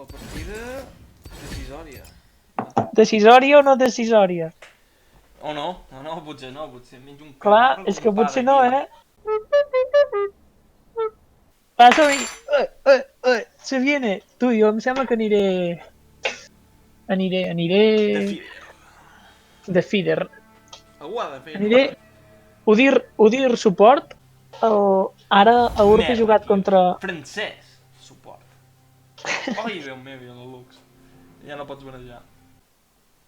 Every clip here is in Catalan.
La partida decisòria. Decisòria o no decisòria? O no, potser no, potser menys un Clar, carro és que un pa potser de no, quilo. Passa-hi. Se viene. Tu, jo em sembla que aniré... De Feeder. De feeder. Algú ha de fer, no? Aniré... Udir suport. Ara a Urp he Merda, jugat tio. contra... Francès, suport. Ai, Déu meu, i el Lux. Ja no pots manejar.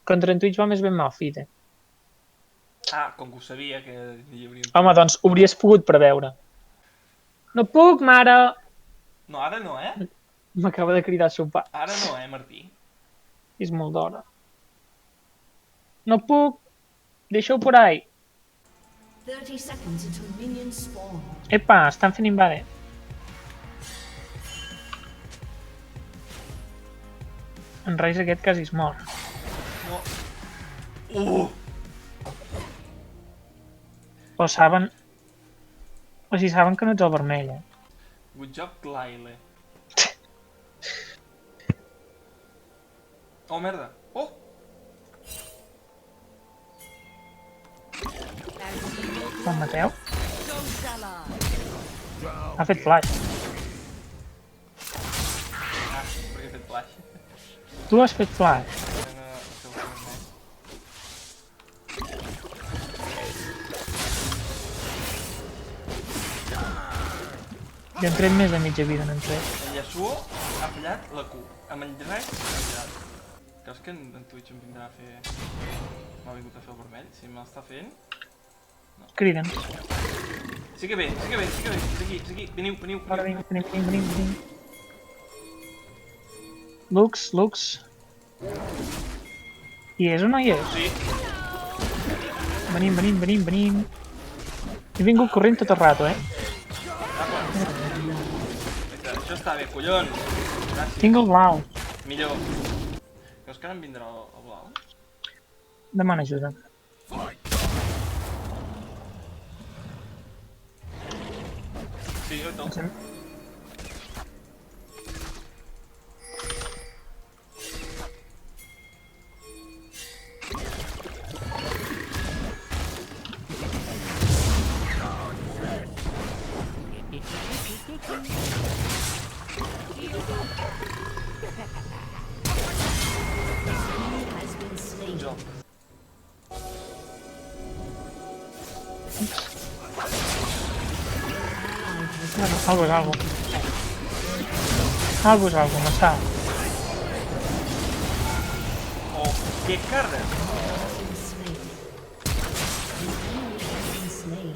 Contra en Twitch va més ben mal, fite. Ah, com que ho sabia que hi hauria un... Home, doncs ho hauries pogut preveure. No puc, mare! No, ara no, eh? M'acaba de cridar el seu pare. Ara no, Martí? És molt d'hora. No puc. Deixa-ho por ahí. 30 seconds until minions spawn. Epa, estan fent invade. En Reis aquest quasi es mor. No. O saben... O si saben que no ets el vermell, eh? Good job, Lyle. Oh, merda. Oh! El mateu? Ha fet flash. Ah, perquè he fet flash. Tu has fet flash. Jo hem tret més de mitja vida, n'hem tret. En Yasuo ha fallat la Q. Amb en Res ha fallat. Creus que en Twitch em vindrà a fer... M'ha vingut a fer el vermell? Si m'està fent... Criden. Sí que ve, sí que ve, sí que ve. És aquí, veniu. Ara venim. Lux. Hi és o no hi és? Sí. Venim. He vingut corrent tot el rato, eh? Això està bé, collons. Gràcies. Tinc el blau. Millor. Creus que ara em vindrà el blau? Demana ajuda. Sí, jo tot. Has been slain. Jo. Algo és algo. Algo és algo, m'està. Oh, que carra! Been slain. Been slain.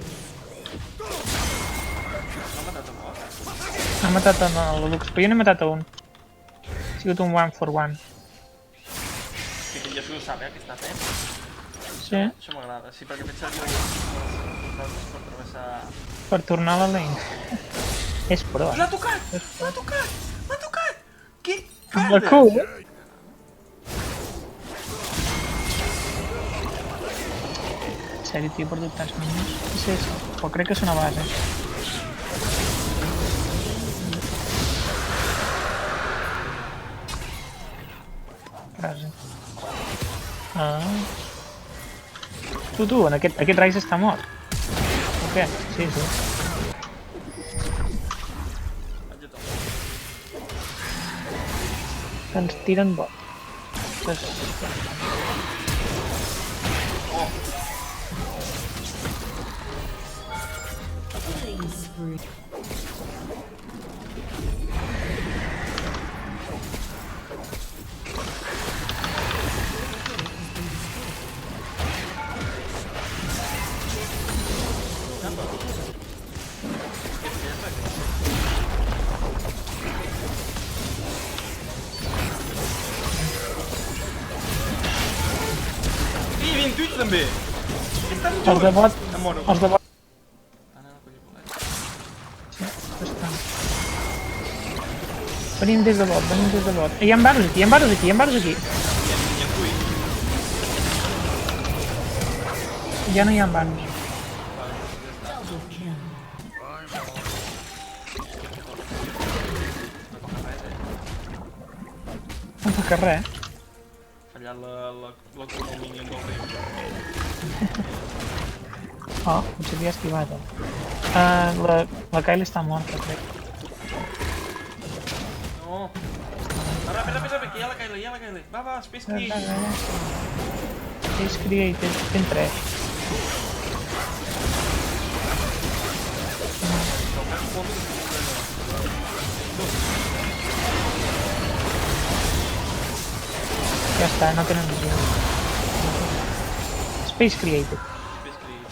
M'ha matat a mort. Ha matat a la Lux, però jo n'he matat a un. Ha sigut un 1 for 1. Sí que Yasuo sap, què està fent. Sí, Això m'agrada. Sí, perquè faig servir els altres per travessar... per tornar a la lane. És pro, L'ha tocat! L'ha tocat! Que La carda! Q. En sèrio, tio, he perdut tants minuts. Sí, però crec que és una base. Frase. Ah. Tu, aquest Rice està mort. O què? Sí. Vaig a tot. Ens tiren bot. Killing spree. I 28 també! Estan Els de bot... Em moro. Els de bot... Ah, no, collir bolet. Sí, estan. Venim des de bot. Hi ha barros aquí. I en Twitch. Ja no hi ha barros. Double kill. No toca res, No fa que res. Fallat la Kuno Minion del riu. Oh, potser havia esquivat. La Kyle està morta, crec. No. Ràpid, que hi ha la Kylie. Va, Space Creation. Space Created, ben 3. Ja està, no tenen visió. Space Created. Space Creation.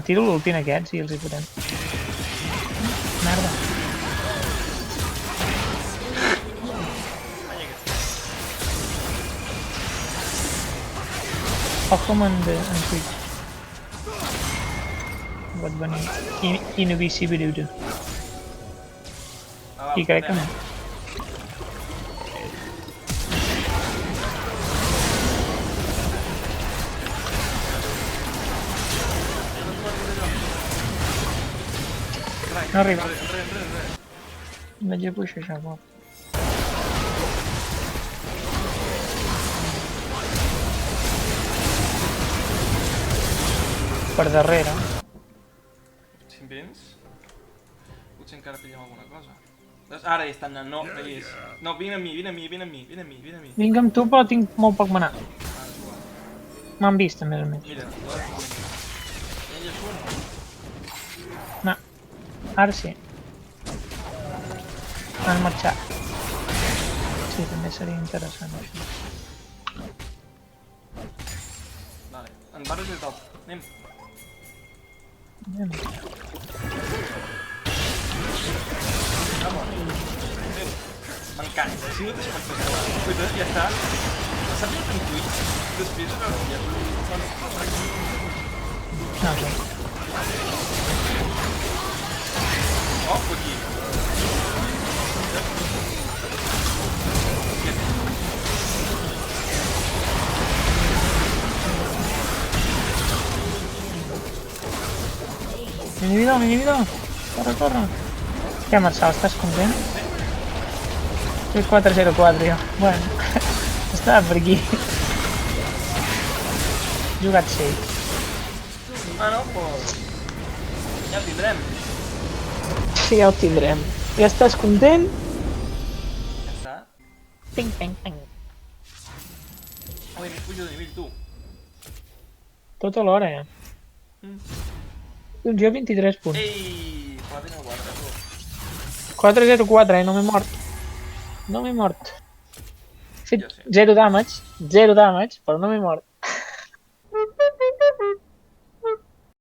Tiro l'ulti en aquests i els hi fotem. Merda. Ojo en Twitch. Pot venir Invisibility. I crec que no. No arriba. Vaig a puixar això, Bob. Per darrere. Si em vens, potser encara pillem alguna cosa. Ara hi estan anant, no, hi és. No, vine a mi. Vinc amb tu, però tinc molt poc manar. M'han vist, a més a més. Mira, ella surt. No. Ara sí. Han marxat. Sí, també seria interessant això. Vale, en barres de top. Anem. Anem. M'encanta, ha sigut espectacular. Cuita, ja està. Saps el que en Twitch? Després de veure ja No sé. Ojo aquí. M'inhibido. Corre. Què, Marçal, estàs content? Soy 404, jo. Bueno, estava per aquí. Jugat safe. No, pues... Ja el tindrem. Sí, ja ho tindrem. Ja estàs content? Ja està. Ping. Ui, m'he pujat de nivell, tu. Tota l'hora, ja. Doncs jo 23 punts. Ei, platina al guarda, tu. 404, no m'he mort. No m'he mort. He fet Jo sí. 0 damage, però no m'he mort.